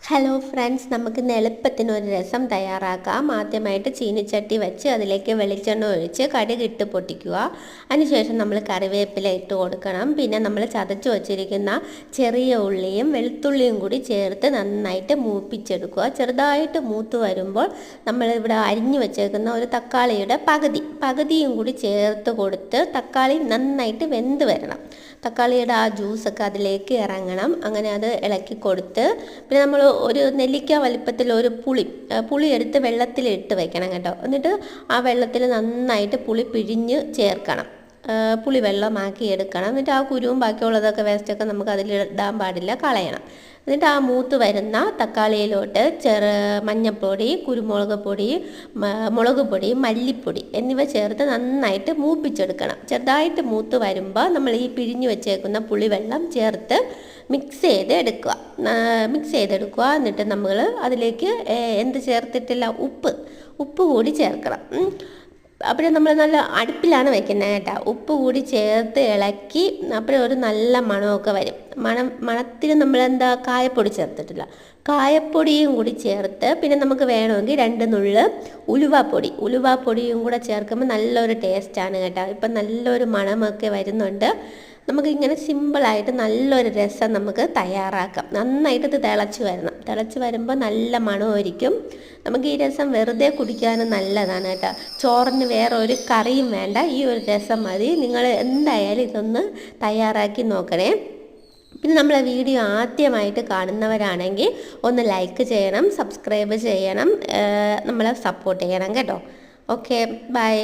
Hello friends, നമുക്ക് എളുപ്പത്തിനൊരു രസം തയ്യാറാക്കാം. ആദ്യമായിട്ട് ചീനിച്ചട്ടി വെച്ച് അതിലേക്ക് വെളിച്ചെണ്ണ ഒഴിച്ച് കടുകിട്ട് പൊട്ടിക്കുക. അതിനുശേഷം നമ്മൾ കറിവേപ്പില ഇട്ട് കൊടുക്കണം. പിന്നെ നമ്മൾ ചതച്ച് വച്ചിരിക്കുന്ന ചെറിയ ഉള്ളിയും വെളുത്തുള്ളിയും കൂടി ചേർത്ത് നന്നായിട്ട് മൂപ്പിച്ചെടുക്കുക. ചെറുതായിട്ട് മൂത്ത് വരുമ്പോൾ നമ്മളിവിടെ അരിഞ്ഞു വെച്ചേക്കുന്ന ഒരു തക്കാളിയുടെ പകുതിയും കൂടി ചേർത്ത് കൊടുത്ത് തക്കാളി നന്നായിട്ട് വെന്ത് വരണം. തക്കാളിയുടെ ആ ജ്യൂസൊക്കെ അതിലേക്ക് ഇറങ്ങണം. അങ്ങനെ അത് ഇളക്കി കൊടുത്ത് പിന്നെ നമ്മൾ ഒരു നെല്ലിക്ക വലിപ്പത്തിൽ ഒരു പുളി എടുത്ത് വെള്ളത്തിലിട്ട് വെക്കണം കേട്ടോ. എന്നിട്ട് ആ വെള്ളത്തിൽ നന്നായിട്ട് പുളി പിഴിഞ്ഞ് ചേർക്കണം. പുളി വെള്ളമാക്കി എടുക്കണം. എന്നിട്ട് ആ കുരുവും ബാക്കിയുള്ളതൊക്കെ വേസ്റ്റൊക്കെ നമുക്ക് അതിലിടാൻ പാടില്ല, കളയണം. എന്നിട്ട് ആ മൂത്ത് വരുന്ന തക്കാളിയിലോട്ട് മഞ്ഞൾപ്പൊടി, കുരുമുളക് പൊടി, മുളക് പൊടി, മല്ലിപ്പൊടി എന്നിവ ചേർത്ത് നന്നായിട്ട് മൂപ്പിച്ചെടുക്കണം. ചെറുതായിട്ട് മൂത്ത് വരുമ്പോൾ നമ്മൾ ഈ പിഴിഞ്ഞ് വെച്ചേക്കുന്ന പുളിവെള്ളം ചേർത്ത് മിക്സ് ചെയ്തെടുക്കുക. എന്നിട്ട് നമ്മൾ അതിലേക്ക് എന്ത് ചേർത്തിട്ടില്ല, ഉപ്പ് കൂടി ചേർക്കണം. അപ്പോൾ നമ്മൾ നല്ല അടുപ്പിലാണ് വെക്കുന്നത് കേട്ടോ. ഉപ്പ് കൂടി ചേർത്ത് ഇളക്കി അപ്പോൾ ഒരു നല്ല മണമൊക്കെ വരും. മണത്തിന് നമ്മളെന്താ കായപ്പൊടി ചേർത്തിട്ടില്ല, കായപ്പൊടിയും കൂടി ചേർത്ത് പിന്നെ നമുക്ക് വേണമെങ്കിൽ 2 നുള്ള് ഉലുവാപ്പൊടിയും കൂടെ ചേർക്കുമ്പോൾ നല്ലൊരു ടേസ്റ്റാണ് കേട്ടോ. ഇപ്പം നല്ലൊരു മണമൊക്കെ വരുന്നുണ്ട്. നമുക്കിങ്ങനെ സിമ്പിളായിട്ട് നല്ലൊരു രസം നമുക്ക് തയ്യാറാക്കാം. നന്നായിട്ട് ഇത് തിളച്ച് വരുമ്പോൾ നല്ല മണമായിരിക്കും. നമുക്ക് ഈ രസം വെറുതെ കുടിക്കാനും നല്ലതാണ് കേട്ടോ. ചോറിന് വേറെ ഒരു കറിയും വേണ്ട, ഈ ഒരു രസം മതി. നിങ്ങൾ എന്തായാലും ഇതൊന്ന് തയ്യാറാക്കി നോക്കണേ. പിന്നെ നമ്മളെ വീഡിയോ ആദ്യമായിട്ട് കാണുന്നവരാണെങ്കിൽ ഒന്ന് ലൈക്ക് ചെയ്യണം, സബ്സ്ക്രൈബ് ചെയ്യണം, നമ്മളെ സപ്പോർട്ട് ചെയ്യണം കേട്ടോ. Okay, by.